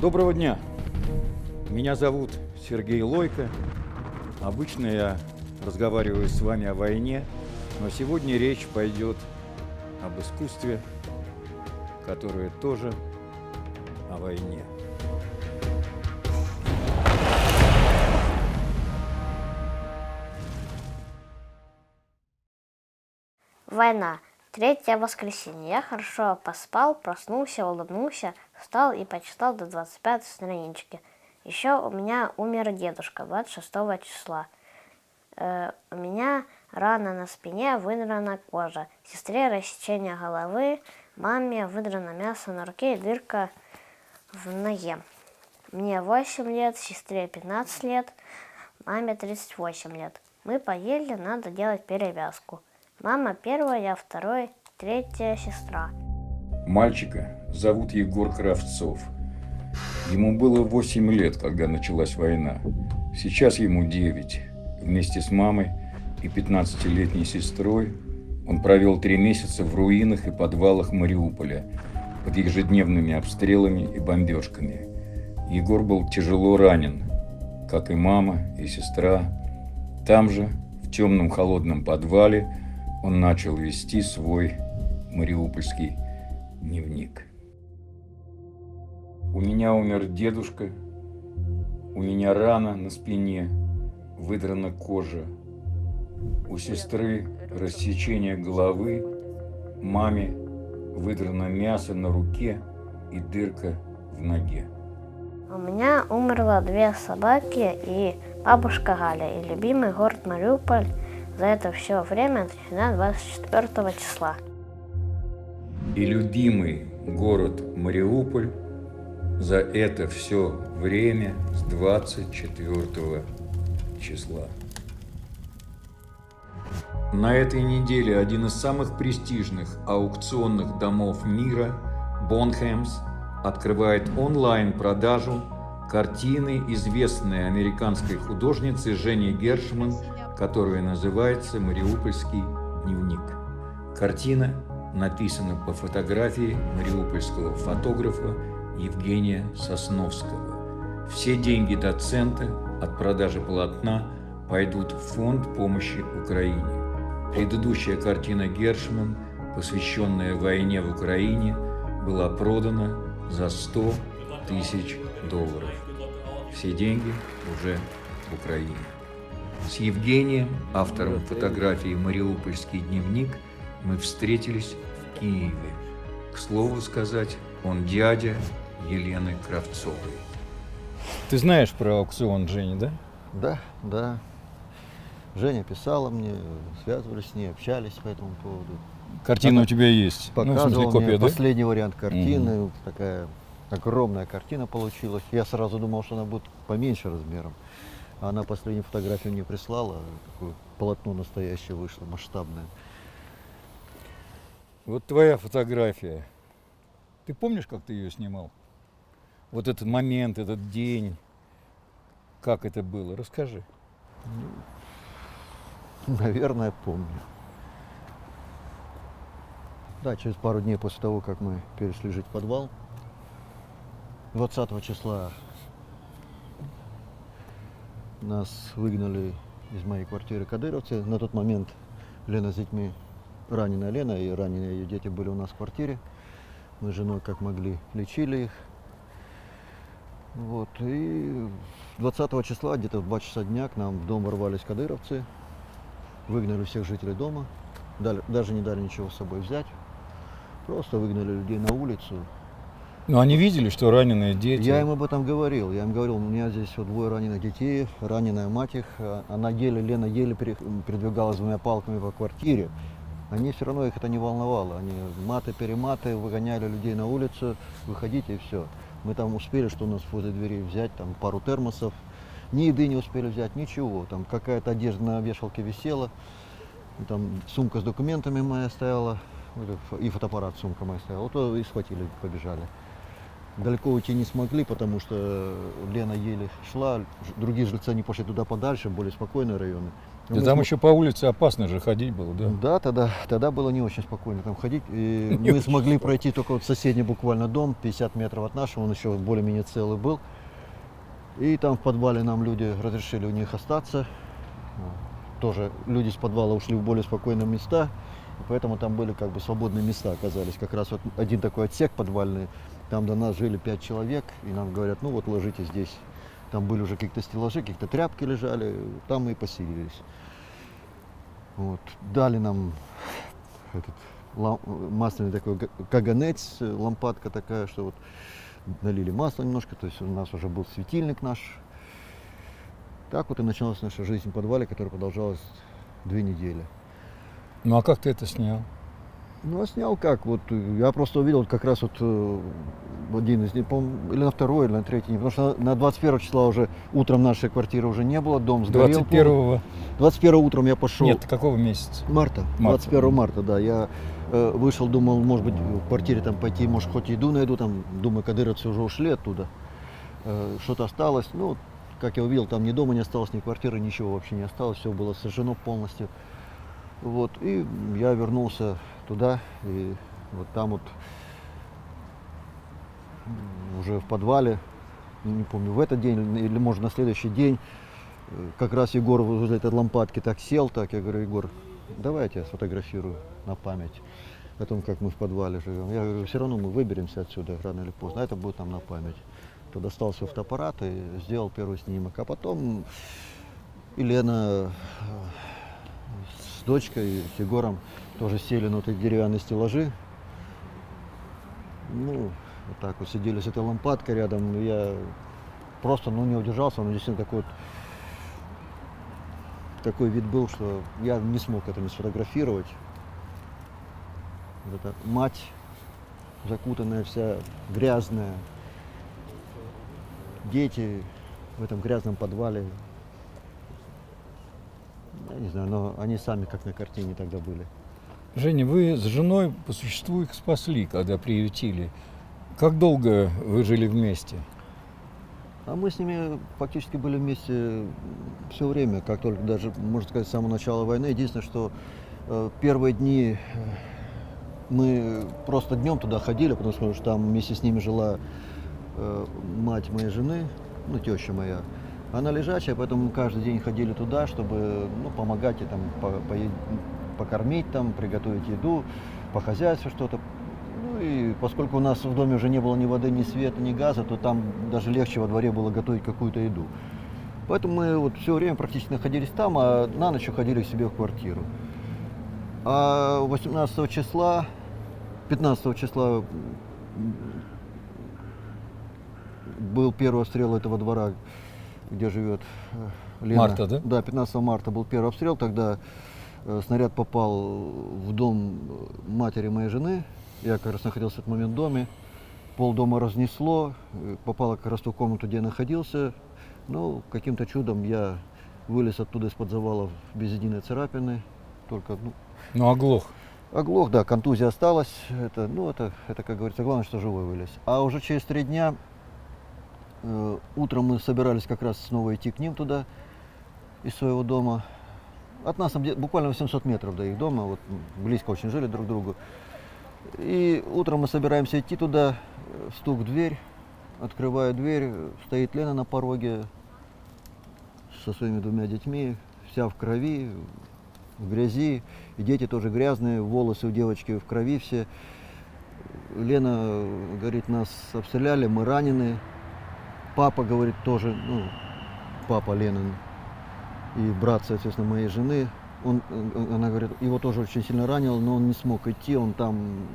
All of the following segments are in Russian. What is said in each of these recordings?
Доброго дня! Меня зовут Сергей Лойко. Обычно я разговариваю с вами о войне, но сегодня речь пойдет об искусстве, которое тоже о войне. Война. Третье воскресенье. Я хорошо поспал, проснулся, улыбнулся, встал и почитал до 25 странички. Еще у меня умер дедушка 26 числа. У меня рана на спине, выдрана кожа. Сестре рассечение головы, маме выдрано мясо на руке и дырка в ноге. Мне 8 лет, сестре 15 лет, маме 38 лет. Мы поели, надо делать перевязку. Мама первая, я второй, третья сестра. Мальчика зовут Егор Кравцов. Ему было 8 лет, когда началась война. Сейчас ему 9. Вместе с мамой и 15-летней сестрой он провел 3 месяца в руинах и подвалах Мариуполя под ежедневными обстрелами и бомбежками. Егор был тяжело ранен, как и мама, и сестра. Там же, в темном холодном подвале, он начал вести свой мариупольский дневник. У меня умер дедушка, у меня рана на спине, выдрана кожа, у сестры рассечение головы, маме выдрано мясо на руке и дырка в ноге. У меня умерло 2 собаки и бабушка Галя, и любимый город Мариуполь за это все время, начиная 24 числа. И любимый город Мариуполь за это все время с 24 числа. На этой неделе один из самых престижных аукционных домов мира, Bonhams, открывает онлайн-продажу картины известной американской художницы Жени Гершман, которая называется «Мариупольский дневник». Картина написана по фотографии мариупольского фотографа Евгения Сосновского. Все деньги до цента от продажи полотна пойдут в фонд помощи Украине. Предыдущая картина Гершман, посвященная войне в Украине, была продана за $100 000. Все деньги уже в Украине. С Евгением, автором фотографии «Мариупольский дневник», мы встретились в Киеве. К слову сказать, он дядя Елены Кравцовой. Ты знаешь про аукцион Жени, да? Да. Женя писала мне, связывались с ней, общались по этому поводу. Картина у тебя есть? Показывал копия, мне да? последний вариант картины. Такая огромная картина получилась. Я сразу думал, что она будет поменьше размером. А она последнюю фотографию мне прислала. Такое полотно настоящее вышло, масштабное. Вот твоя фотография. Ты помнишь, как ты ее снимал? Вот этот момент, этот день, как это было? Расскажи. Наверное, помню. Да, через пару дней после того, как мы перешли жить в подвал, 20 числа нас выгнали из моей квартиры кадыровцы. На тот момент Лена с детьми, раненая Лена и раненые ее дети были у нас в квартире. Мы с женой как могли лечили их. Вот. И 20 числа, где-то в 2 часа дня, к нам в дом ворвались кадыровцы, выгнали всех жителей дома, даже не дали ничего с собой взять. Просто выгнали людей на улицу. Но они видели, что раненые дети? Я им об этом говорил. Я им говорил, у меня здесь вот 2 раненых детей, раненая мать их. Лена еле передвигалась 2 палками по квартире. Они все равно, их это не волновало. Они маты-перематы, выгоняли людей на улицу, выходите и все. Мы там успели, что у нас возле дверей взять, там пару термосов. Ни еды не успели взять, ничего. Там какая-то одежда на вешалке висела. Там сумка с документами моя стояла. И фотоаппарат сумка моя стояла. Вот и схватили, побежали. Далеко уйти не смогли, потому что Лена еле шла. Другие жильцы не пошли туда подальше, более спокойные районы. Ну, Да мы там см- еще по улице опасно же ходить было, да? Да, тогда было не очень спокойно там ходить. И Не мы очень смогли спокойно. пройти только вот соседний буквально дом, 50 метров от нашего, он еще более-менее целый был. И там в подвале нам люди разрешили у них остаться. Тоже люди с подвала ушли в более спокойные места, и поэтому там были как бы свободные места оказались. Как раз вот один такой отсек подвальный, там до нас жили 5 человек, и нам говорят, ну вот ложитесь здесь. Там были уже какие-то стеллажи, какие-то тряпки лежали, там мы и поселились. Вот. Дали нам этот масляный такой каганец, лампадка такая, что вот налили масло немножко, то есть у нас уже был светильник наш. Так вот и началась наша жизнь в подвале, которая продолжалась 2 недели. Ну а как ты это снял? Ну, а снял как? Вот я просто увидел как раз вот в один из дней, по-моему, или на второй, или на третий день, потому что на 21 числа уже утром нашей квартиры уже не было, дом сгорел. 21-го? 21 утром я пошел. Нет, какого месяца? Марта. Марта. 21 марта, да. Я вышел, думал, может быть, в квартире там пойти, может, хоть еду найду, там, думаю, кадыровцы уже ушли оттуда. Что-то осталось. Ну, как я увидел, там ни дома не осталось, ни квартиры, ничего вообще не осталось, все было сожжено полностью. Вот, и я вернулся туда, и вот там вот уже в подвале, не помню, в этот день или, может, на следующий день, как раз Егор возле этой лампадки так сел, так, я говорю, Егор, давай я тебя сфотографирую на память о том, как мы в подвале живем. Я говорю, все равно мы выберемся отсюда рано или поздно, а это будет нам на память. То достал свой фотоаппарат и сделал первый снимок. А потом Елена с дочкой, с Егором тоже сели на вот эти деревянные стеллажи. Ну, вот так вот сидели с этой лампадкой рядом. Я просто, не удержался, он действительно такой вид был, что я не смог это не сфотографировать. Вот эта мать, закутанная вся грязная, дети в этом грязном подвале. Я не знаю, но они сами как на картине тогда были. Женя, вы с женой по существу их спасли, когда приютили. Как долго вы жили вместе? А мы с ними фактически были вместе все время, как только даже, можно сказать, с самого начала войны. Единственное, что первые дни мы просто днем туда ходили, потому что там вместе с ними жила мать моей жены, ну, теща моя. Она лежачая, поэтому мы каждый день ходили туда, чтобы помогать ей там, покормить, там, приготовить еду, по хозяйству что-то. Ну и поскольку у нас в доме уже не было ни воды, ни света, ни газа, то там даже легче во дворе было готовить какую-то еду. Поэтому мы вот все время практически находились там, а на ночь уходили к себе в квартиру. А 15 числа был первый обстрел этого двора, где живет Лена. Марта, да? Да, 15 марта был первый обстрел, тогда снаряд попал в дом матери моей жены. Я как раз находился в этот момент в доме. Пол дома разнесло, попало как раз в ту комнату, где я находился. Но каким-то чудом я вылез оттуда из-под завалов без единой царапины. Только, Ну, оглох. оглох, да, контузия осталась. Это, как говорится, главное, что живой вылез. А уже через 3 дня, утром мы собирались как раз снова идти к ним туда, из своего дома. От нас там буквально 800 метров до их дома, вот близко очень жили друг к другу. И утром мы собираемся идти туда, стук в дверь, открываю дверь, стоит Лена на пороге со своими 2 детьми, вся в крови, в грязи, и дети тоже грязные, волосы у девочки в крови все. Лена говорит, нас обстреляли, мы ранены. Папа, говорит, тоже, папа Ленин и брат, соответственно, моей жены. Она говорит, его тоже очень сильно ранило, но он не смог идти, он там,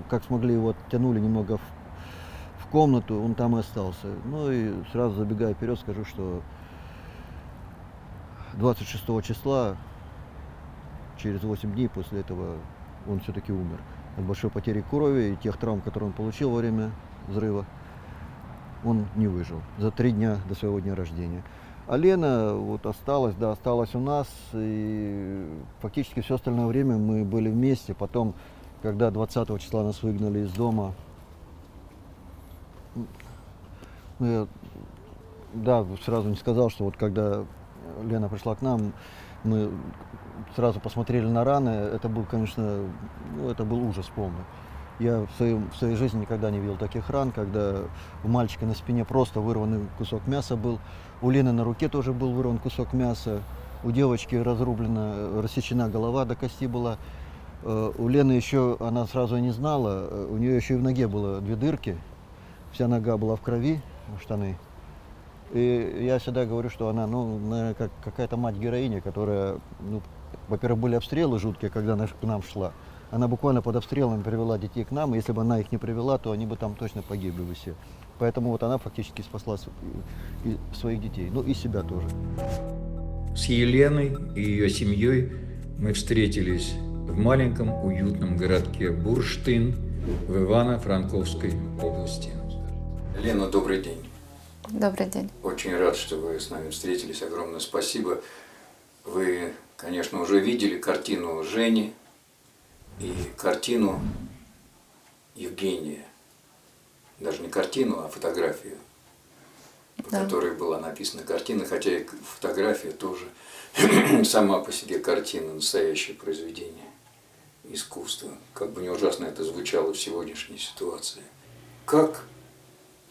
как смогли, его оттянули немного в комнату, он там и остался. Ну и сразу забегая вперед, скажу, что 26 числа, через 8 дней после этого, он все-таки умер. От большой потери крови и тех травм, которые он получил во время взрыва, он не выжил за 3 дня до своего дня рождения. А Лена вот осталась у нас, и фактически все остальное время мы были вместе. Потом, когда 20 числа нас выгнали из дома, я сразу не сказал, что вот когда Лена пришла к нам, Мы сразу посмотрели на раны. Это был, конечно, ну, это был ужас полный. Я в своей жизни никогда не видел таких ран, когда у мальчика на спине просто вырванный кусок мяса был. У Лены на руке тоже был вырван кусок мяса. У девочки разрублена, рассечена голова до кости была. У Лены еще, она сразу не знала, у нее еще и в ноге было 2 дырки. Вся нога была в крови, штаны. И я всегда говорю, что она, ну, наверное, как какая-то мать-героиня, которая, ну, во-первых, были обстрелы жуткие, когда она к нам шла. Она буквально под обстрелом привела детей к нам, и если бы она их не привела, то они бы там точно погибли бы все. Поэтому вот она фактически спасла и своих детей, ну и себя тоже. С Еленой и ее семьей мы встретились в маленьком уютном городке Бурштин в Ивано-Франковской области. Лена, добрый день. Добрый день. Очень рад, что вы с нами встретились. Огромное спасибо. Вы, конечно, уже видели картину Жени и картину Евгения. Даже не картину, а фотографию, по Да. которой была написана картина, хотя и фотография тоже сама по себе картина, настоящее произведение искусства. Как бы не ужасно это звучало в сегодняшней ситуации. Как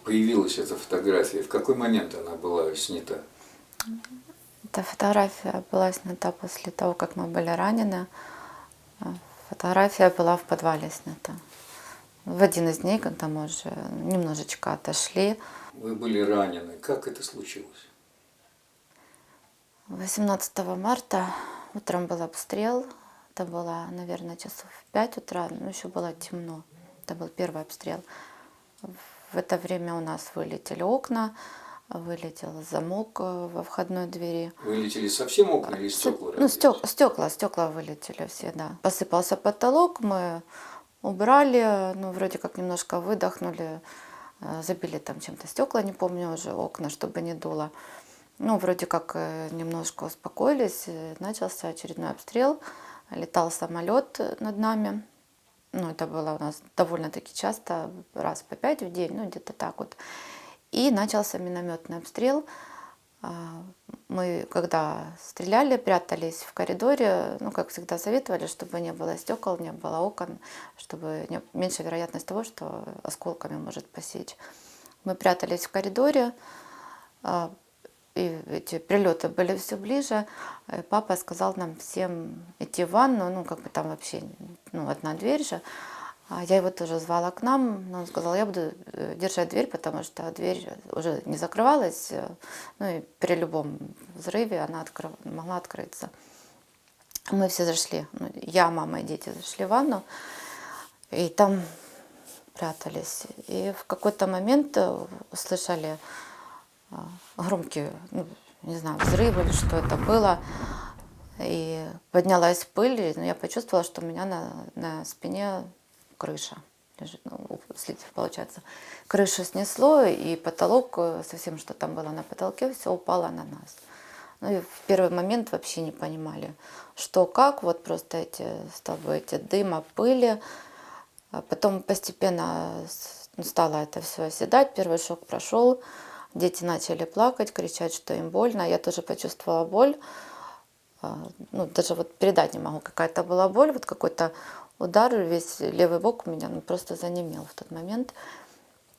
появилась эта фотография? В какой момент она была снята? Эта фотография была снята после того, как мы были ранены. Фотография была в подвале снята. В один из дней, когда мы уже немножечко отошли. Вы были ранены. Как это случилось? 18 марта утром был обстрел. Это было, наверное, часов в 5 утра, но еще было темно. Это был первый обстрел. В это время у нас вылетели окна, вылетел замок во входной двери. Вылетели совсем окна или стекла? Ну, стекла вылетели все, да. Посыпался потолок, мы убрали, ну, вроде как немножко выдохнули, забили там чем-то стекла, не помню уже, окна, чтобы не дуло. Ну, вроде как немножко успокоились, начался очередной обстрел, летал самолет над нами. Ну, это было у нас довольно-таки часто, раз по 5 в день, ну, где-то так вот. И начался минометный обстрел. Мы, когда стреляли, прятались в коридоре, ну, как всегда советовали, чтобы не было стекол, не было окон, чтобы меньше вероятность того, что осколками может посечь. Мы прятались в коридоре, и эти прилеты были все ближе. И папа сказал нам всем идти в ванну, ну, как бы там вообще, ну, одна дверь же. Я его тоже звала к нам, но он сказал, я буду держать дверь, потому что дверь уже не закрывалась, ну и при любом взрыве она могла открыться. Мы все зашли, ну, я, мама и дети зашли в ванну, и там прятались. И в какой-то момент услышали громкие, ну, не знаю, взрывы или что это было. И поднялась пыль, и я почувствовала, что у меня на спине крыша лежит, ну, получается. Крышу снесло, и потолок, совсем что там было на потолке, все упало на нас. Ну и в первый момент вообще не понимали, что как, вот просто эти столбы, эти дыма, пыли. А потом постепенно стало это все оседать, первый шок прошел, дети начали плакать, кричать, что им больно. Я тоже почувствовала боль. Ну, даже вот передать не могу, какая-то была боль, вот какой-то удар, весь левый бок у меня просто занемел в тот момент.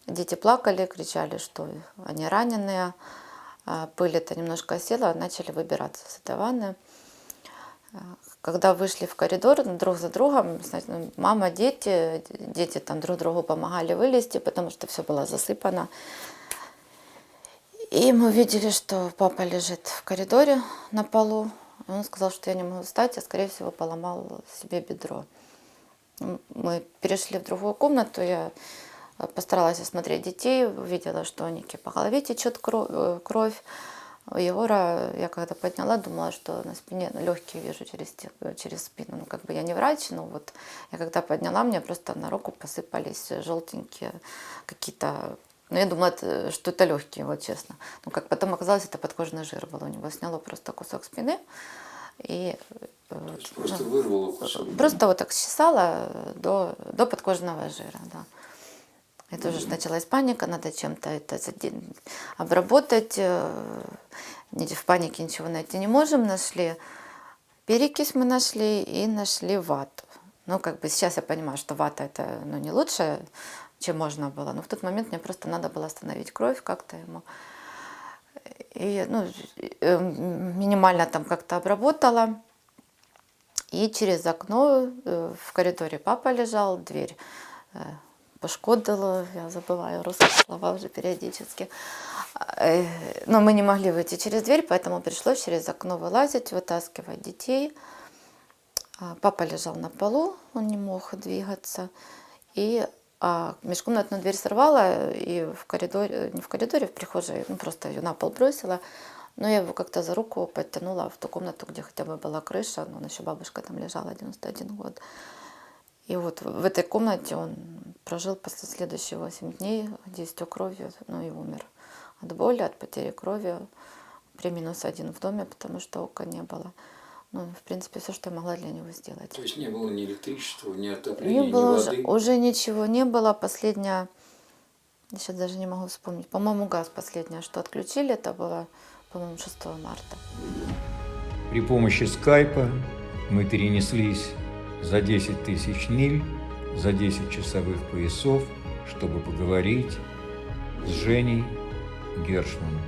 Дети плакали, кричали, что они раненые. Пыль-то немножко осела, начали выбираться с этой ванны. Когда вышли в коридор друг за другом, мама, дети там друг другу помогали вылезти, потому что все было засыпано. И мы увидели, что папа лежит в коридоре на полу. Он сказал, что я не могу встать, я, скорее всего, поломал себе бедро. Мы перешли в другую комнату, я постаралась осмотреть детей, увидела, что у Ники по голове течет кровь. У Егора я когда подняла, думала, что на спине, ну, легкие вижу через спину. Ну, как бы я не врач, но вот я когда подняла, мне просто на руку посыпались желтенькие какие-то. Ну, я думала, что это легкие, вот честно. Ну, как потом оказалось, это подкожный жир был. У него сняло просто кусок спины. И Просто вырвало кусок. просто вот так чесала до подкожного жира, да. И тоже началась паника, надо чем-то это обработать. В панике ничего найти не можем, нашли Перекись мы нашли и нашли вату. Ну, как бы сейчас я понимаю, что вата это не лучше, чем можно было. Но в тот момент мне просто надо было остановить кровь как-то ему. И минимально там как-то обработала. И через окно в коридоре папа лежал, дверь пошкодила, я забываю русские слова уже периодически. Но мы не могли выйти через дверь, поэтому пришлось через окно вылазить, вытаскивать детей. Папа лежал на полу, он не мог двигаться. И межкомнатную дверь сорвала и в коридоре, не в коридоре, в прихожей, просто ее на пол бросила. Но я его как-то за руку подтянула в ту комнату, где хотя бы была крыша. Но еще бабушка там лежала, 91 год. И вот в этой комнате он прожил после следующих 8 дней, где истек кровью, и умер от боли, от потери крови. При -1 в доме, потому что окон не было. В принципе, все, что я могла для него сделать. То есть не было ни электричества, ни отопления, Не было ни воды? уже ничего не было. Последняя, я сейчас даже не могу вспомнить, по-моему, газ последнее, что отключили, это было, по-моему, 6 марта. При помощи скайпа мы перенеслись за 10 тысяч миль, за 10 часовых поясов, чтобы поговорить с Женей Гершман,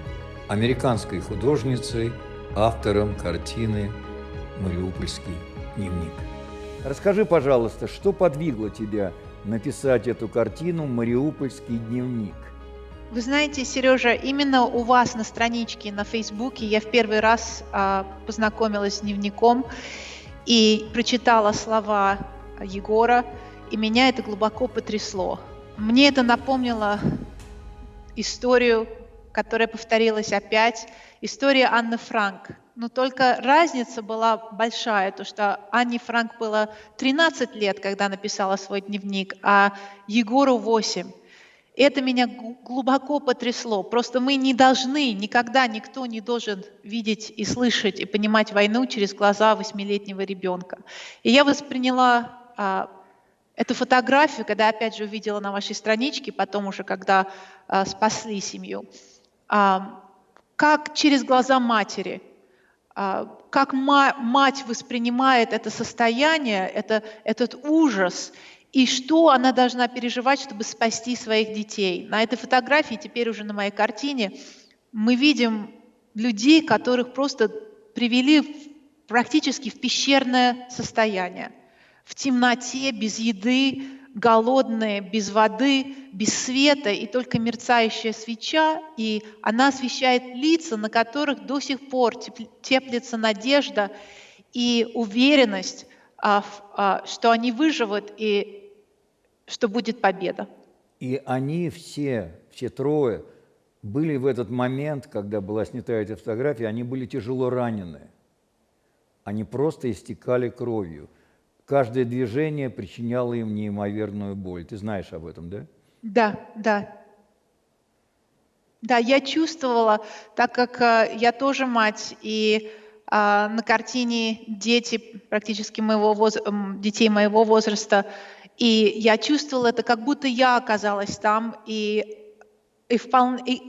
американской художницей, автором картины «Мариупольский дневник». Расскажи, пожалуйста, что подвигло тебя написать эту картину «Мариупольский дневник»? Вы знаете, Сережа, именно у вас на страничке на Фейсбуке я в первый раз познакомилась с дневником и прочитала слова Егора, и меня это глубоко потрясло. Мне это напомнило историю, которая повторилась опять, история Анны Франк. Но только разница была большая, то что Анне Франк было 13 лет, когда написала свой дневник, а Егору 8. Это меня глубоко потрясло. Просто мы не должны, никогда никто не должен видеть и слышать и понимать войну через глаза 8-летнего ребенка. И я восприняла эту фотографию, когда опять же увидела на вашей страничке, потом уже когда спасли семью, как через глаза матери, как мать воспринимает это состояние, этот ужас, и что она должна переживать, чтобы спасти своих детей. На этой фотографии, теперь уже на моей картине, мы видим людей, которых просто привели практически в пещерное состояние. В темноте, без еды, голодные, без воды, без света, и только мерцающая свеча, и она освещает лица, на которых до сих пор теплится надежда и уверенность, что они выживут и что будет победа. И они все трое были в этот момент, когда была снята эта фотография, они были тяжело ранены. Они просто истекали кровью. Каждое движение причиняло им неимоверную боль. Ты знаешь об этом, да? Да. Да, я чувствовала, так как я тоже мать, и на картине дети практически детей моего возраста, и я чувствовала это, как будто я оказалась там, и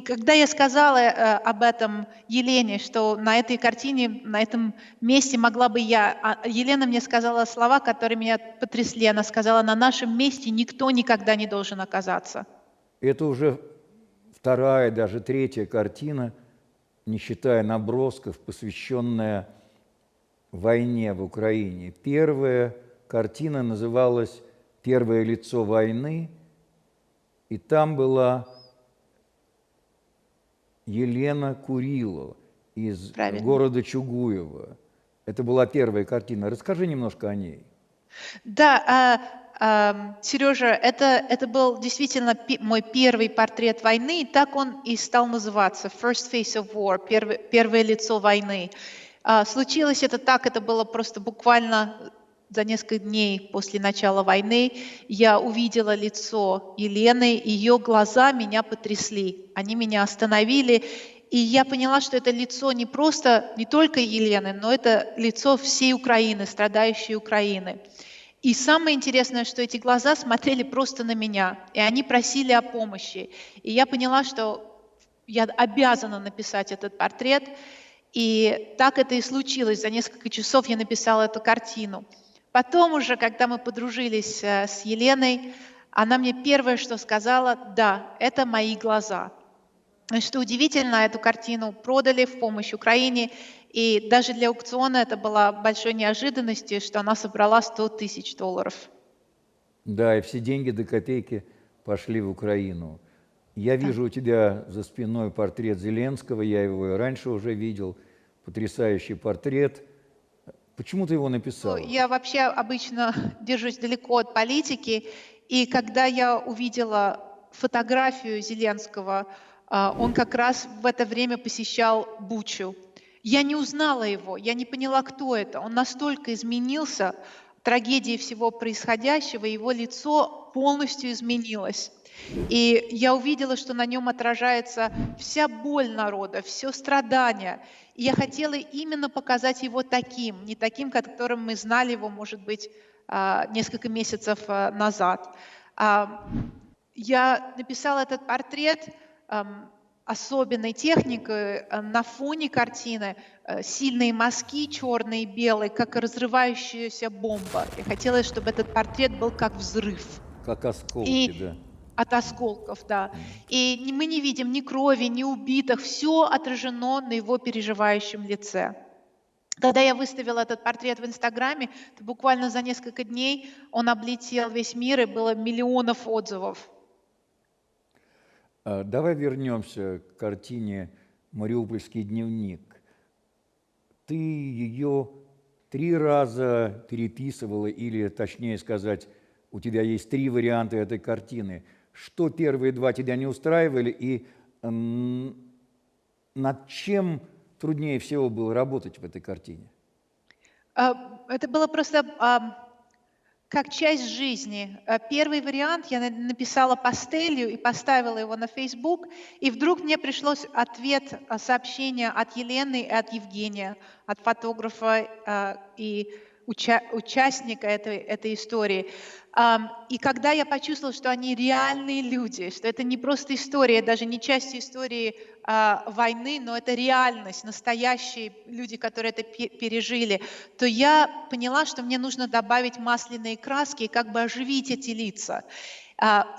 когда я сказала об этом Елене, что на этой картине, на этом месте могла бы я, Елена мне сказала слова, которые меня потрясли. Она сказала: на нашем месте никто никогда не должен оказаться. Это уже вторая, даже третья картина, не считая набросков, посвященная войне в Украине. Первая картина называлась «Первое лицо войны», и там была Елена Курилова из города Чугуева. Это была первая картина. Расскажи немножко о ней. Да, Сережа, это был действительно мой первый портрет войны, и так он и стал называться «First Face of War», «Первое лицо войны». Случилось это так, это было просто буквально за несколько дней после начала войны. Я увидела лицо Елены, ее глаза меня потрясли, они меня остановили, и я поняла, что это лицо не только Елены, но это лицо всей Украины, страдающей Украины. И самое интересное, что эти глаза смотрели просто на меня, и они просили о помощи. И я поняла, что я обязана написать этот портрет. И так это и случилось. За несколько часов я написала эту картину. Потом уже, когда мы подружились с Еленой, она мне первое, что сказала: да, это мои глаза. И что удивительно, эту картину продали в помощь Украине, и даже для аукциона это была большой неожиданностью, что она собрала $100 000. Да, и все деньги до копейки пошли в Украину. Я вижу у тебя за спиной портрет Зеленского, я его и раньше уже видел. Потрясающий портрет. Почему ты его написала? Я вообще обычно держусь далеко от политики, и когда я увидела фотографию Зеленского, он как раз в это время посещал Бучу. Я не узнала его, я не поняла, кто это. Он настолько изменился, трагедии всего происходящего, его лицо полностью изменилось. И я увидела, что на нем отражается вся боль народа, все страдание. И я хотела именно показать его таким, не таким, которым мы знали его, может быть, несколько месяцев назад. Я написала этот портрет особенной техникой на фоне картины, сильные мазки, черные и белые, как разрывающаяся бомба. Я хотела, чтобы этот портрет был как взрыв. Как осколки, И да. от осколков, да. И мы не видим ни крови, ни убитых. Все отражено на его переживающем лице. Когда я выставила этот портрет в Инстаграме, то буквально за несколько дней он облетел весь мир, и было миллионов отзывов. Давай вернемся к картине «Мариупольский дневник». Ты ее 3 раза переписывала, или, точнее сказать, у тебя есть 3 варианта этой картины. Что первые 2 тебя не устраивали, и над чем труднее всего было работать в этой картине? Это было просто как часть жизни. Первый вариант я написала пастелью и поставила его на Facebook, и вдруг мне пришлось ответ, сообщение от Елены и от Евгения, от фотографа и участника этой истории. И когда я почувствовала, что они реальные люди, что это не просто история, даже не часть истории войны, но это реальность, настоящие люди, которые это пережили, то я поняла, что мне нужно добавить масляные краски и как бы оживить эти лица.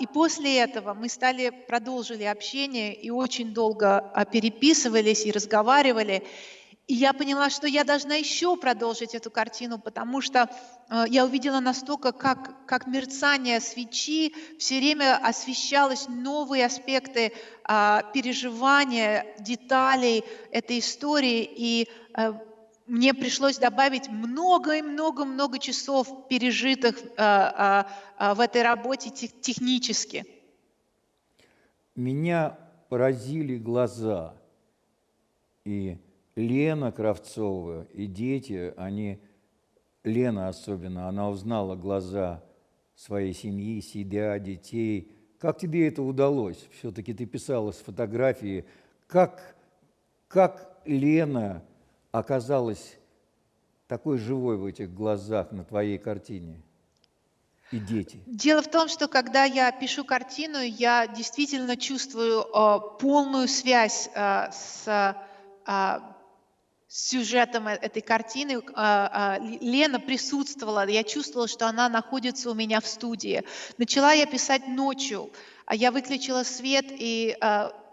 И после этого мы продолжили общение и очень долго переписывались и разговаривали. И я поняла, что я должна еще продолжить эту картину, потому что я увидела настолько, как мерцание свечи все время освещалось новые аспекты переживания, деталей этой истории. И мне пришлось добавить много и много часов пережитых в этой работе технически. Меня поразили глаза. И Лена Кравцова и дети, Лена особенно, она узнала глаза своей семьи, себя, детей. Как тебе это удалось? Все-таки ты писала с фотографии. Как Лена оказалась такой живой в этих глазах на твоей картине? И дети. Дело в том, что когда я пишу картину, я действительно чувствую полную связь с сюжетом этой картины. Лена присутствовала, я чувствовала, что она находится у меня в студии. Начала я писать ночью, а я выключила свет и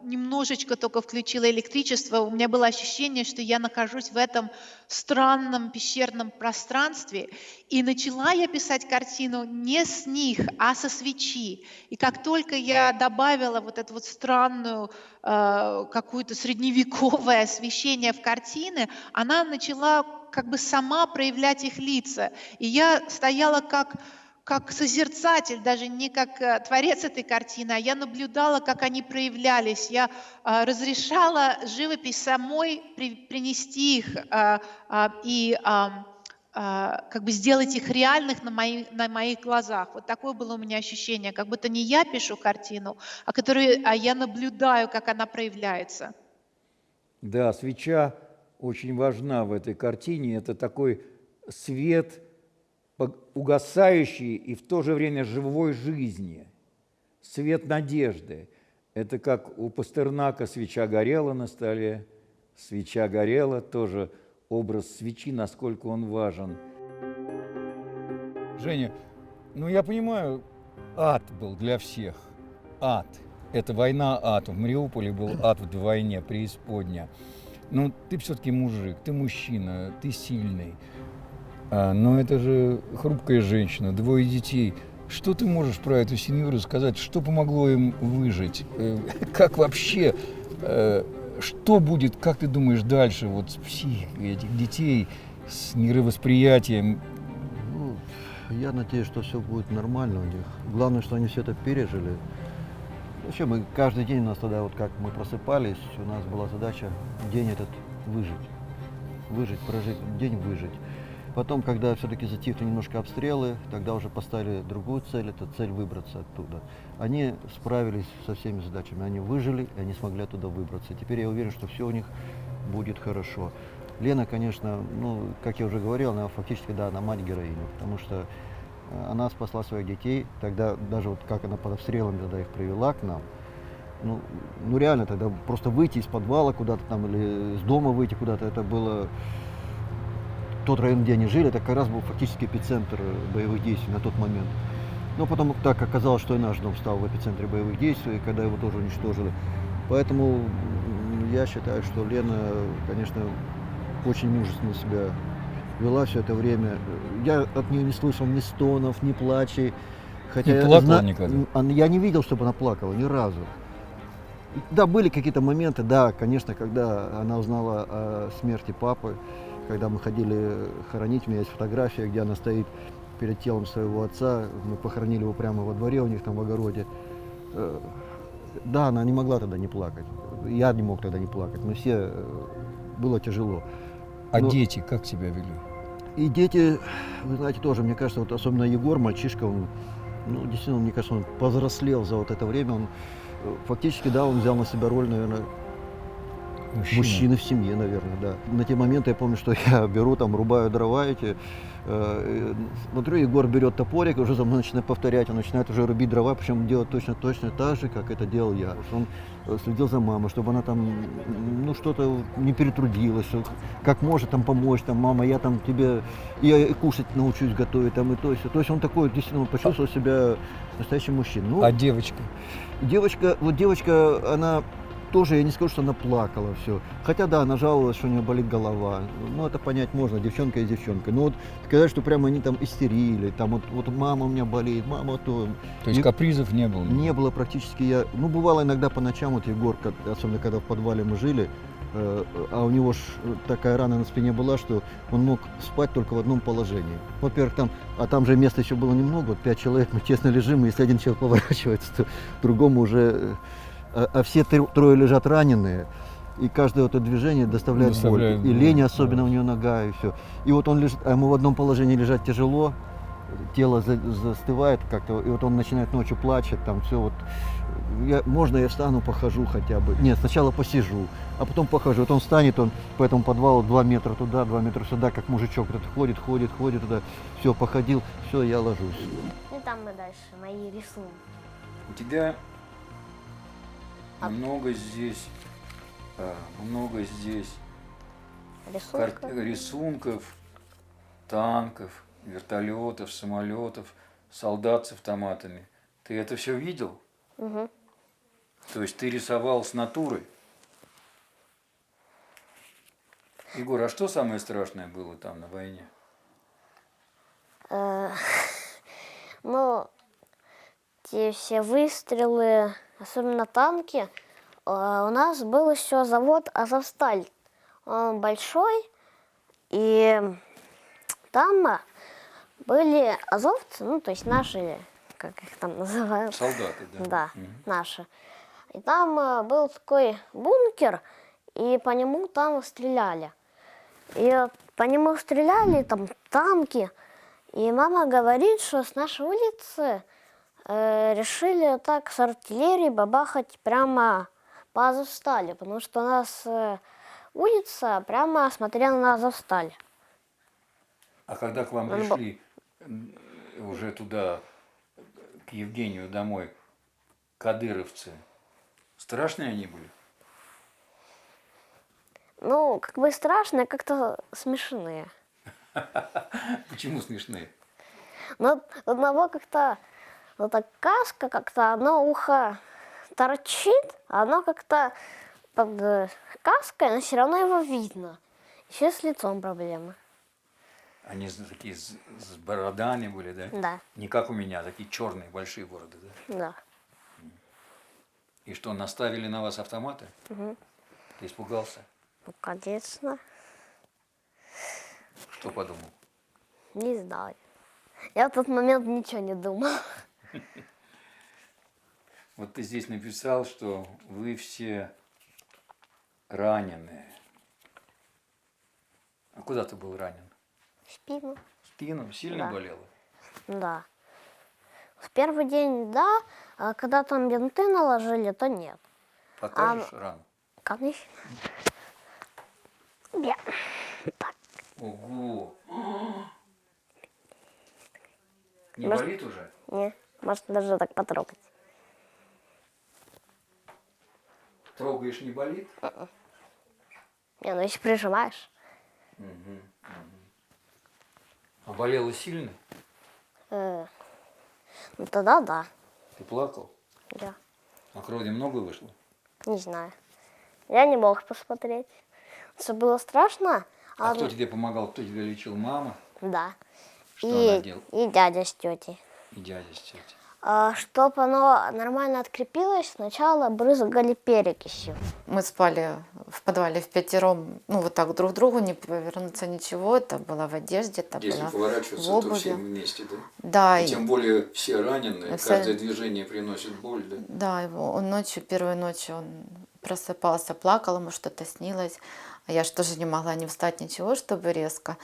немножечко только включила электричество. У меня было ощущение, что я нахожусь в этом странном пещерном пространстве. И начала я писать картину не с них, а со свечи. И как только я добавила вот эту вот странную какое-то средневековое освещение в картины, она начала как бы сама проявлять их лица. И я стояла как созерцатель, даже не как творец этой картины, а я наблюдала, как они проявлялись. Я разрешала живопись самой принести их и как бы сделать их реальных на моих глазах. Вот такое было у меня ощущение, как будто не я пишу картину, а я наблюдаю, как она проявляется. Да, свеча очень важна в этой картине. Это такой свет угасающий и в то же время живой жизни, свет надежды. Это как у Пастернака свеча горела на столе, Свеча горела, тоже образ свечи, насколько он важен. Женя, ну я понимаю, ад был для всех. Ад. Это война, ад. В Мариуполе был ад вдвойне, преисподня. Ну, ты все-таки мужик, ты мужчина, ты сильный. Но это же хрупкая женщина, 2 детей. Что ты можешь про эту семью рассказать? Что помогло им выжить? Как вообще? Что будет, как ты думаешь, дальше вот с психикой этих детей, с мировосприятием? Ну, я надеюсь, что все будет нормально у них. Главное, что они все это пережили. Вообще, мы каждый день у нас тогда, вот как мы просыпались, у нас была задача день этот выжить. Выжить, прожить, день выжить. Потом, когда все-таки затихли немножко обстрелы, тогда уже поставили другую цель, это цель выбраться оттуда. Они справились со всеми задачами, они выжили, и они смогли оттуда выбраться. Теперь я уверен, что все у них будет хорошо. Лена, конечно, ну, как я уже говорил, она фактически, да, она мать героиня, потому что она спасла своих детей, тогда даже вот как она под обстрелами тогда их привела к нам, ну реально тогда просто выйти из подвала куда-то там или из дома выйти куда-то, это было... Тот район, где они жили, это как раз был фактически эпицентр боевых действий на тот момент. Но потом так оказалось, что и наш дом стал в эпицентре боевых действий, когда его тоже уничтожили. Поэтому я считаю, что Лена, конечно, очень мужественно себя вела все это время. Я от нее не слышал ни стонов, ни плачей. Хотя Не плакала никогда? Я не видел, чтобы она плакала ни разу. Да, были какие-то моменты, да, конечно, когда она узнала о смерти папы, когда мы ходили хоронить, у меня есть фотография, где она стоит перед телом своего отца, мы похоронили его прямо во дворе у них там в огороде. Да, она не могла тогда не плакать, я не мог тогда не плакать, мы все, было тяжело. А Но дети как себя вели? И дети, вы знаете, тоже, мне кажется, вот особенно Егор, мальчишка, он, ну, действительно, мне кажется, он повзрослел за вот это время, он фактически, да, он взял на себя роль, наверное, мужчины в семье, наверное, да. На те моменты я помню, что я беру, там, рубаю дрова эти, смотрю, Егор берет топорик, уже за мной начинает повторять, он начинает уже рубить дрова, причем делать точно так же, как это делал я. Он следил за мамой, чтобы она там, ну, что-то не перетрудилась, как может там помочь, там, мама, я там тебе, я и кушать научусь готовить, там, и то, и все. То есть он такой, действительно, он почувствовал себя настоящим мужчиной. Ну, А девочка? Девочка, она тоже, я не скажу, что она плакала, все. Хотя, да, она жаловалась, что у нее болит голова. Ну, это понять можно, девчонка и девчонка. Но вот сказать, что прямо они там истерили, там вот мама у меня болеет, мама то. То есть капризов не было? Не было практически. Ну, бывало иногда по ночам, вот Егор, особенно когда в подвале мы жили, а у него ж такая рана на спине была, что он мог спать только в одном положении. Во-первых, там же места еще было немного, вот 5 человек, мы тесно лежим, и если один человек поворачивается, то другому уже... А все трое лежат раненые, и каждое это движение доставляет боль. И лень, особенно у нее нога, и все. И вот он лежит, а ему в одном положении лежать тяжело, тело застывает как-то, и вот он начинает ночью плачет, там все вот. Можно я встану, похожу хотя бы. Нет, сначала посижу, а потом похожу. Вот он встанет, он по этому подвалу 2 метра туда, 2 метра сюда, как мужичок. Вот ходит туда, все, походил, все, я ложусь. И там мы дальше, мои рисунки. У тебя много здесь рисунков, танков, вертолетов, самолетов, солдат с автоматами. Ты это все видел? Угу. То есть ты рисовал с натуры? Егор, а что самое страшное было там на войне? Ну, те все выстрелы, особенно танки. У нас был еще завод «Азовсталь». Он большой, и там были азовцы, ну, то есть наши, как их там называют. Солдаты, да. Да, наши. И там был такой бункер, и по нему там стреляли. И по нему стреляли, там танки. И мама говорит, что с нашей улицы решили так с артиллерии бабахать прямо по Азовстали, потому что у нас улица прямо смотрела на Азовсталь. А когда к вам пришли уже туда, к Евгению домой, кадыровцы, страшные они были? Ну, как бы страшные, как-то смешные. Почему смешные? Но одного как-то, вот так каска как-то, одно ухо торчит, а оно как-то под каской, но все равно его видно. Еще с лицом проблемы. Они такие с бородами были, да? Да, Не как у меня, такие черные большие бороды, да? да. И что, наставили на вас автоматы? Ты испугался? Ну, конечно. Что подумал? Не знаю. Я в тот момент ничего не думал. Вот ты здесь написал, что вы все раненые. А куда ты был ранен? В спину. Спину? Сильно Да. болело? Да. В первый день да, а когда там бинты наложили, то нет. Покажешь рану? Конечно. Я. Так. Ого! Не Может- болит уже? Не, может даже так потрогать. Трогаешь, не болит? Не, ну если прижимаешь. А болело сильно? Ну тогда да. Ты плакал? Я А крови много вышло? не знаю. Я не мог посмотреть. Все было страшно. А кто тебе помогал, кто тебя лечил? Мама Да. Что она делала? И дядя с тетей. и дядя с тетей? Чтобы оно нормально открепилось, сначала брызгали перекисью. Мы спали в подвале впятером, ну вот так друг к другу, не повернуться ничего, это было в одежде, это Если было поворачиваться, в то обуви. все вместе, да? Да, И тем более все раненые, Все- каждое движение приносит боль, да? да, он ночью, первой ночью он просыпался, плакал, ему что-то снилось, а я же тоже не могла не встать, ничего, чтобы резко.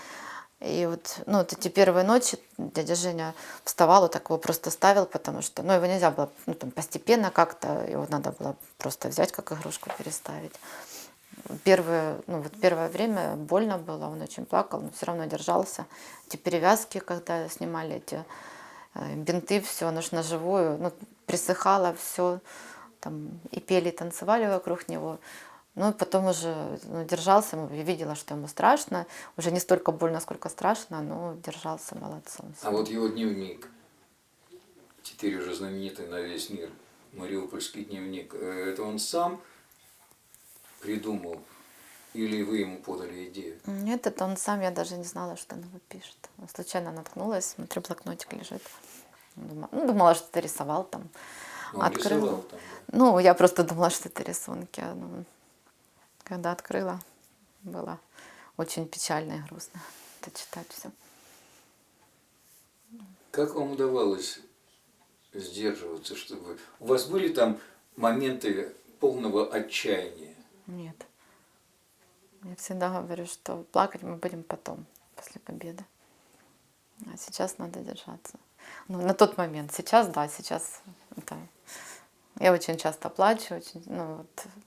И вот, ну, вот эти первые ночи дядя Женя вставал, вот так его просто ставил, потому что, ну, его нельзя было, ну, там, постепенно как-то, его надо было просто взять, как игрушку переставить. Первое время больно было, он очень плакал, но все равно держался. Эти перевязки, когда снимали эти бинты, все, оно ж на живую, ну, присыхало все, там, и пели, и танцевали вокруг него. Ну, и потом уже держался, я видела, что ему страшно. Уже не столько больно, сколько страшно, но держался молодцом. А вот его дневник, теперь уже знаменитый на весь мир, Мариупольский дневник, это он сам придумал или вы ему подали идею? Нет, это он сам, я даже не знала, что он его пишет. Случайно наткнулась, смотрю, блокнотик лежит. Думала, что это рисовал там. Он рисовал там, да? Ну, я просто думала, что это рисунки. Когда открыла, было очень печально и грустно это читать все. Как вам удавалось сдерживаться, чтобы... У вас были там моменты полного отчаяния? Нет. Я всегда говорю, что плакать мы будем потом, после победы. А сейчас надо держаться. Ну, на тот момент. Сейчас, да, сейчас это... Я очень часто плачу, очень,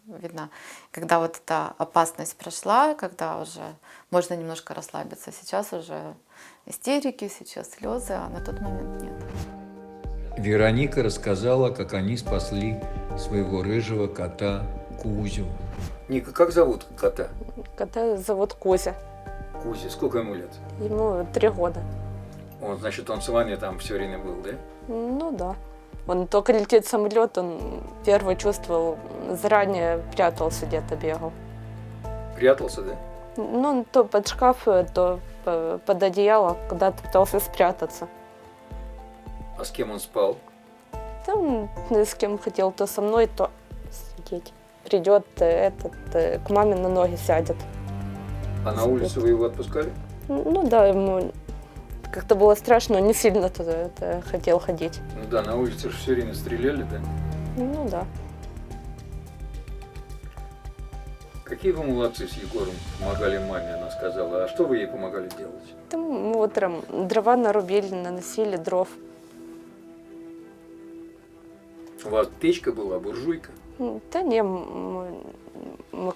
видно, когда вот эта опасность прошла, когда уже можно немножко расслабиться. Сейчас уже истерики, сейчас слезы, а на тот момент нет. Вероника рассказала, как они спасли своего рыжего кота Кузю. Ника, как зовут кота? Кота зовут Кузя. Кузя, сколько ему лет? Ему 3 года. Значит, он с вами там все время был, да? Ну да. Он только летит самолет, он первый чувствовал, заранее прятался где-то, бегал. Прятался, да? Ну, он то под шкаф, то под одеяло, куда-то пытался спрятаться. А с кем он спал? Там с кем хотел, то со мной, то сидеть. Придет к маме на ноги сядет. А на улицу вы его отпускали? Ну да, ему как-то было страшно, он не сильно туда хотел ходить. Ну да, на улице же все время стреляли, да? Ну да. Какие вы молодцы с Егором помогали маме, она сказала. А что вы ей помогали делать? Там мы утром дрова нарубили, наносили дров. У вас печка была, буржуйка? Да не, мы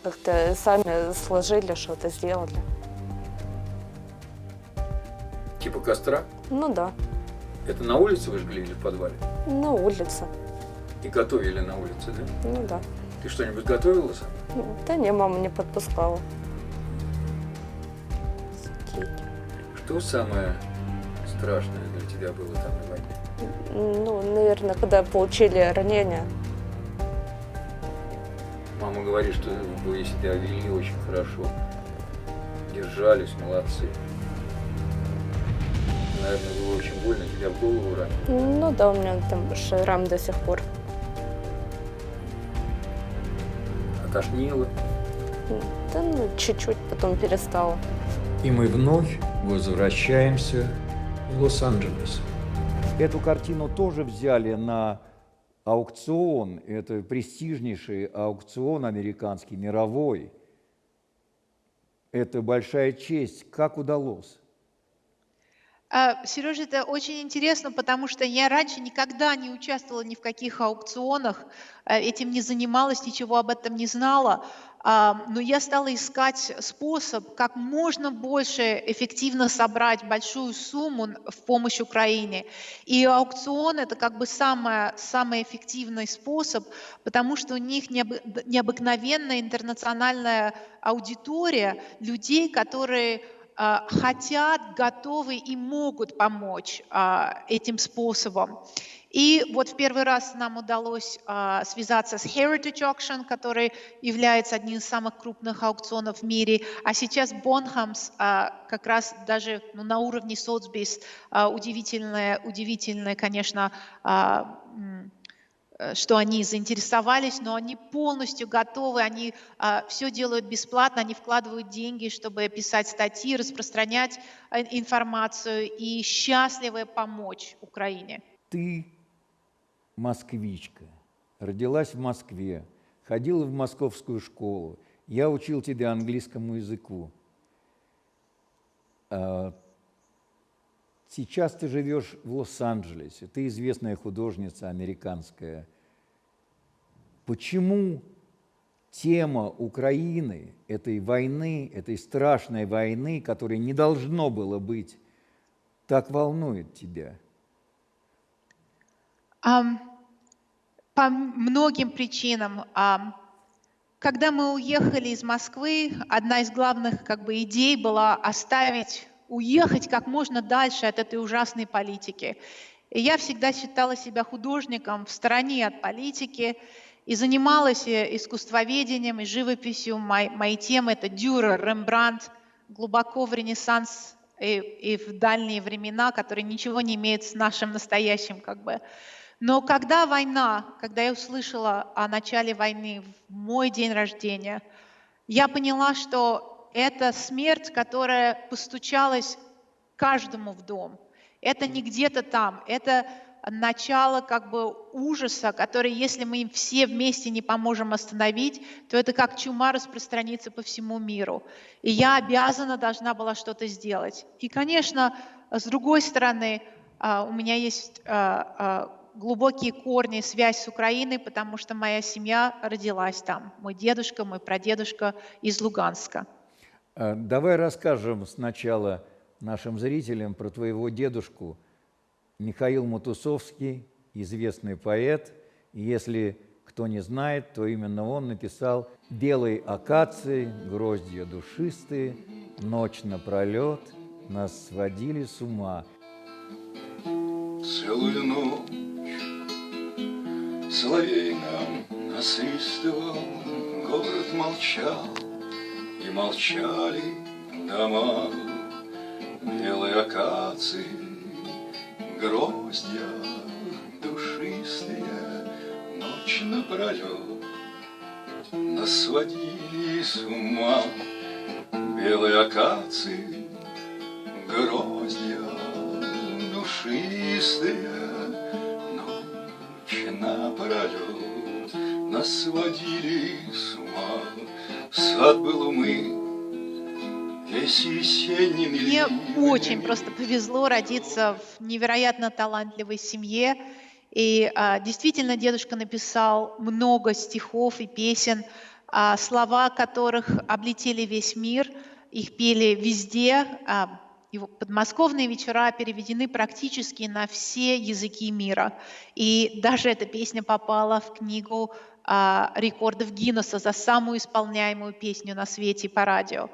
как-то сами сложили, что-то сделали. Типа костра? Ну да, Это на улице вы жгли или в подвале? на улице. И готовили на улице, да? Ну да. Ты что-нибудь готовила сама? Да не, мама не подпускала. Что самое страшное для тебя было там на войне? Ну, наверное, когда получили ранения. Мама говорит, что вы себя вели очень хорошо. Держались, молодцы. Наверное, было очень больно, тебя в голову ранили. Ну да, у меня там шрам до сих пор. А тошнило. Да, ну, чуть-чуть потом перестало. И мы вновь возвращаемся в Лос-Анджелес. Эту картину тоже взяли на аукцион. Это престижнейший аукцион американский, мировой. Это большая честь. Как удалось? Сережа, это очень интересно, потому что я раньше никогда не участвовала ни в каких аукционах, этим не занималась, ничего об этом не знала. Но я стала искать способ, как можно больше эффективно собрать большую сумму в помощь Украине. И аукцион – это как бы самый эффективный способ, потому что у них необыкновенная интернациональная аудитория людей, которые хотят, готовы и могут помочь этим способом. И вот в первый раз нам удалось связаться с Heritage Auction, который является одним из самых крупных аукционов в мире, а сейчас Bonhams как раз даже на уровне Sotheby's удивительное, конечно, что они заинтересовались, но они полностью готовы, они все делают бесплатно, они вкладывают деньги, чтобы писать статьи, распространять информацию и счастливы помочь Украине. Ты москвичка, родилась в Москве, ходила в московскую школу, я учил тебя английскому языку. Сейчас ты живешь в Лос-Анджелесе, ты известная художница американская. Почему тема Украины, этой войны, этой страшной войны, которой не должно было быть, так волнует тебя? По многим причинам. Когда мы уехали из Москвы, одна из главных идей была уехать как можно дальше от этой ужасной политики. И я всегда считала себя художником в стороне от политики и занималась искусствоведением и живописью. Мои темы – это Дюрер, Рембрандт, глубоко в Ренессанс и в дальние времена, которые ничего не имеют с нашим настоящим Но когда я услышала о начале войны в мой день рождения, я поняла, что это смерть, которая постучалась каждому в дом. Это не где-то там, это начало ужаса, который, если мы им все вместе не поможем остановить, то это как чума распространится по всему миру. И я должна была что-то сделать. И, конечно, с другой стороны, у меня есть глубокие корни, связь с Украиной, потому что моя семья родилась там. Мой дедушка, мой прадедушка из Луганска. Давай расскажем сначала нашим зрителям про твоего дедушку. Михаил Матусовский, известный поэт. И если кто не знает, то именно он написал «Белой акации, гроздья душистые, ночь напролет нас сводили с ума». Целую ночь соловей нам насвистывал, город молчал, и молчали дома. Белые акации, гроздья душистые, ночь напролет нас сводили с ума. Белые акации, гроздья душистые, ночь напролет нас сводили с ума. Сад был умыт весь весенним Мне ливнем. очень просто повезло родиться в невероятно талантливой семье. И действительно дедушка написал много стихов и песен, слова которых облетели весь мир, их пели везде. Его подмосковные вечера переведены практически на все языки мира. И даже эта песня попала в книгу рекордов Гиннесса за самую исполняемую песню на свете по радио.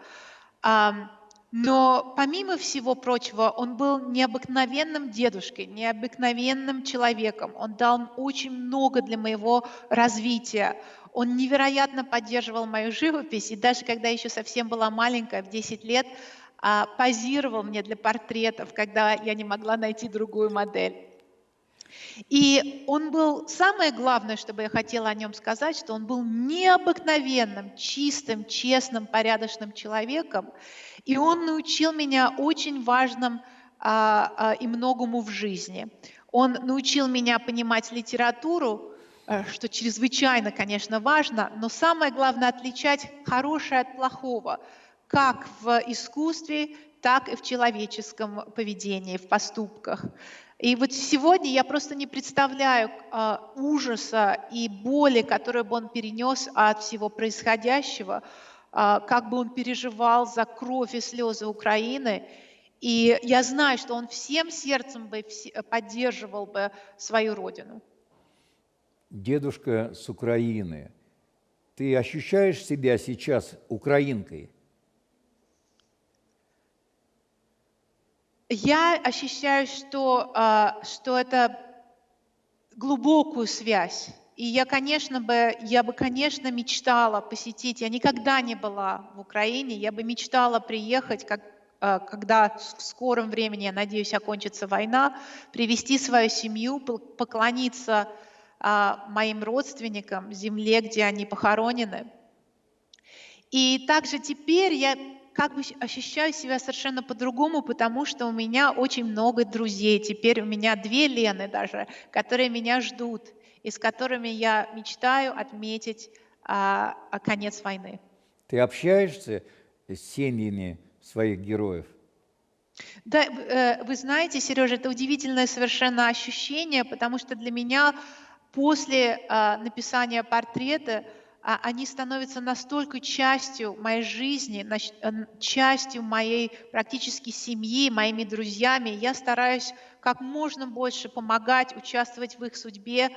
Но помимо всего прочего, он был необыкновенным дедушкой, необыкновенным человеком. Он дал очень много для моего развития. Он невероятно поддерживал мою живопись, и даже когда еще совсем была маленькая, в 10 лет, позировал мне для портретов, когда я не могла найти другую модель. И он был, самое главное, что бы я хотела о нем сказать, что он был необыкновенным, чистым, честным, порядочным человеком. И он научил меня очень важным и многому в жизни. Он научил меня понимать литературу, что чрезвычайно, конечно, важно, но самое главное отличать хорошее от плохого, как в искусстве, так и в человеческом поведении, в поступках. И вот сегодня я просто не представляю ужаса и боли, которые бы он перенес от всего происходящего, как бы он переживал за кровь и слезы Украины. И я знаю, что он всем сердцем бы поддерживал бы свою родину. Дедушка с Украины. Ты ощущаешь себя сейчас украинкой? Я ощущаю, что это глубокую связь. И я бы, конечно, мечтала посетить. Я никогда не была в Украине. Я бы мечтала приехать, когда в скором времени, я надеюсь, окончится война, привести свою семью, поклониться моим родственникам, земле, где они похоронены. И также теперь я как бы ощущаю себя совершенно по-другому, потому что у меня очень много друзей. Теперь у меня 2 Лены даже, которые меня ждут, и с которыми я мечтаю отметить конец войны. Ты общаешься с семьями своих героев? Да, вы знаете, Сережа, это удивительное совершенно ощущение, потому что для меня после написания портрета они становятся настолько частью моей жизни, частью моей практически семьи, моими друзьями. Я стараюсь как можно больше помогать, участвовать в их судьбе,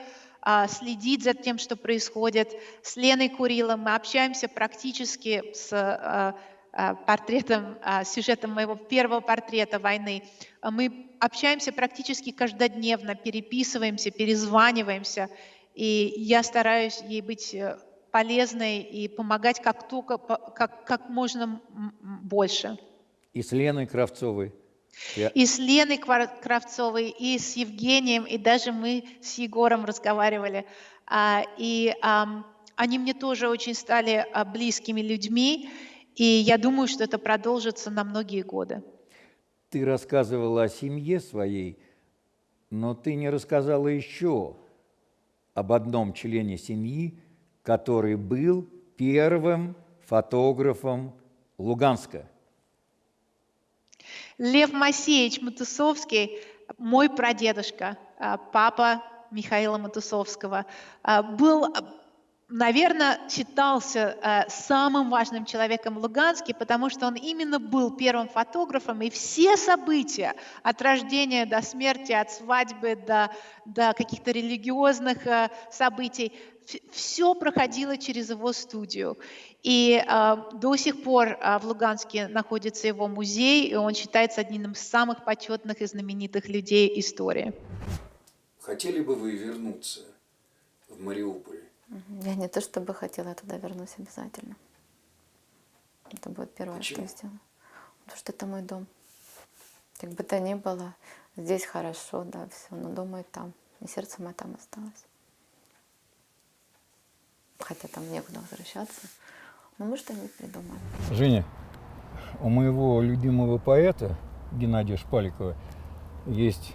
следить за тем, что происходит. С Леной Курилом мы общаемся практически с сюжетом моего первого портрета войны. Мы общаемся практически каждодневно, переписываемся, перезваниваемся. И я стараюсь ей быть полезной и помогать как можно больше. И с Леной Кравцовой? И с Леной Кравцовой, и с Евгением, и даже мы с Егором разговаривали. И они мне тоже очень стали близкими людьми, и я думаю, что это продолжится на многие годы. Ты рассказывала о семье своей, но ты не рассказала еще об одном члене семьи, который был первым фотографом Луганска. Лев Масеевич Матусовский, мой прадедушка, папа Михаила Матусовского, был, наверное, считался самым важным человеком в Луганске, потому что он именно был первым фотографом, и все события от рождения до смерти, от свадьбы до каких-то религиозных событий, все проходило через его студию. И до сих пор в Луганске находится его музей, и он считается одним из самых почетных и знаменитых людей истории. Хотели бы вы вернуться в Мариуполь? Я не то чтобы хотела, я туда вернусь обязательно. Это будет первое, что я сделаю. Потому что это мой дом. Как бы то ни было, здесь хорошо, да, все, но думаю там. И сердце мое там осталось. Хотя там некуда возвращаться. Но мы что-нибудь придумаем. Женя, у моего любимого поэта Геннадия Шпаликова есть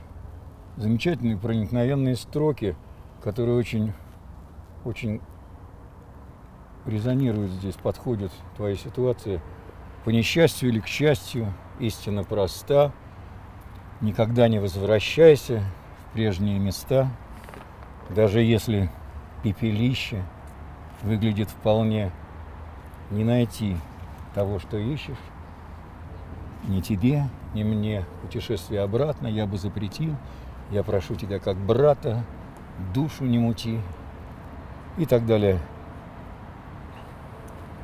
замечательные проникновенные строки, которые очень резонируют здесь, подходят к твоей ситуации. По несчастью или к счастью, истина проста. Никогда не возвращайся в прежние места, даже если пепелище выглядит вполне. Не найти того, что ищешь, ни тебе, ни мне. Путешествие обратно я бы запретил. Я прошу тебя как брата, душу не мути. И так далее.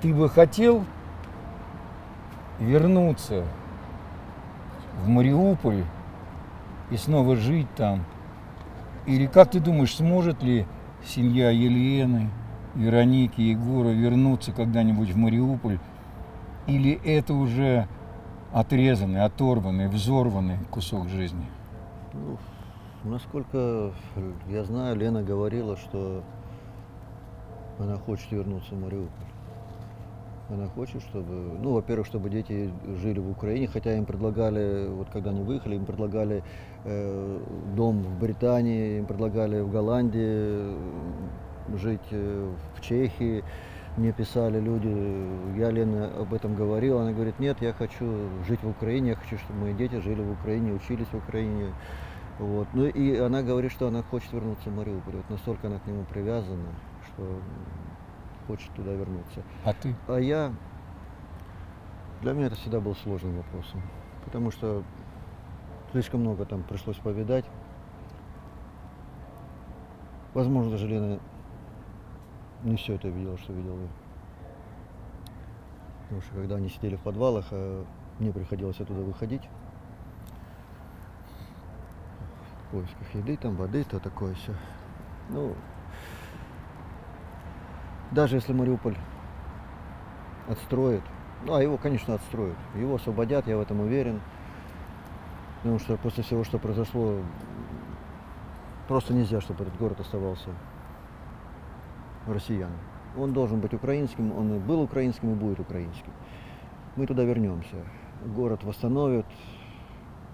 Ты бы хотел вернуться в Мариуполь и снова жить там? Или как ты думаешь, сможет ли семья Елены, Вероники, Егора вернуться когда-нибудь в Мариуполь? Или это уже отрезанный, оторванный, взорванный кусок жизни? Ну, насколько я знаю, Лена говорила, что она хочет вернуться в Мариуполь. Она хочет, чтобы, ну, во-первых, чтобы дети жили в Украине, хотя им предлагали, вот когда они выехали, им предлагали дом в Британии, им предлагали в Голландии жить, в Чехии. Мне писали люди, я Лене об этом говорил, она говорит, нет, я хочу жить в Украине, я хочу, чтобы мои дети жили в Украине, учились в Украине. Вот. Ну и она говорит, что она хочет вернуться в Мариуполь. Вот настолько она к нему привязана, что хочет туда вернуться. А ты? А для меня это всегда был сложным вопросом, потому что слишком много там пришлось повидать. Возможно, даже Лена не все это видела, что видел я. Потому что когда они сидели в подвалах, а мне приходилось оттуда выходить, в поисках еды, там, воды, то такое все. Ну, даже если Мариуполь отстроят, ну, а его, конечно, отстроят, его освободят, я в этом уверен, потому что после всего, что произошло, просто нельзя, чтобы этот город оставался россиянам. Он должен быть украинским, он и был украинским, и будет украинским. Мы туда вернемся, город восстановят,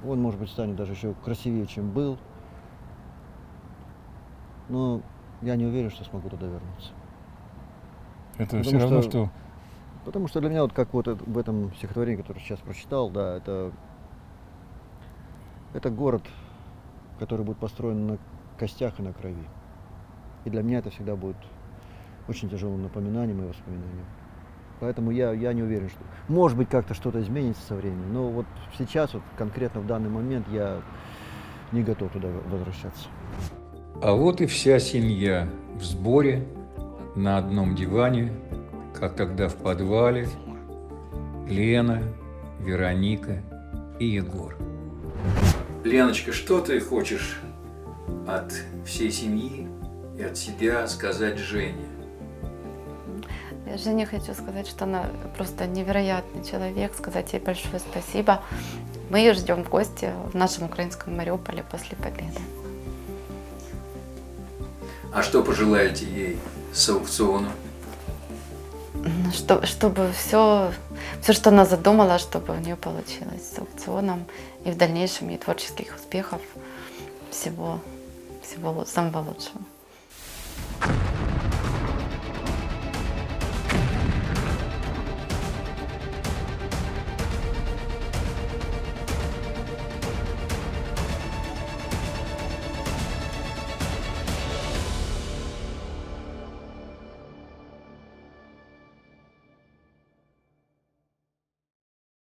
он, может быть, станет даже еще красивее, чем был, но я не уверен, что смогу туда вернуться. Это все равно, что... Потому что для меня, вот как вот в этом стихотворении, которое сейчас прочитал, да, это город, который будет построен на костях и на крови. И для меня это всегда будет очень тяжелым напоминанием и воспоминанием. Поэтому я не уверен, что... Может быть, как-то что-то изменится со временем, но вот сейчас, вот конкретно в данный момент, я не готов туда возвращаться. А вот и вся семья в сборе, на одном диване, как тогда в подвале. Лена, Вероника и Егор. Леночка, что ты хочешь от всей семьи и от себя сказать Жене? Я Жене хочу сказать, что она просто невероятный человек, сказать ей большое спасибо. Мы ее ждем в гости в нашем украинском Мариуполе после победы. А что пожелаете ей с аукциона? Чтобы все, что она задумала, чтобы у нее получилось с аукционом и в дальнейшем ей творческих успехов, всего самого лучшего.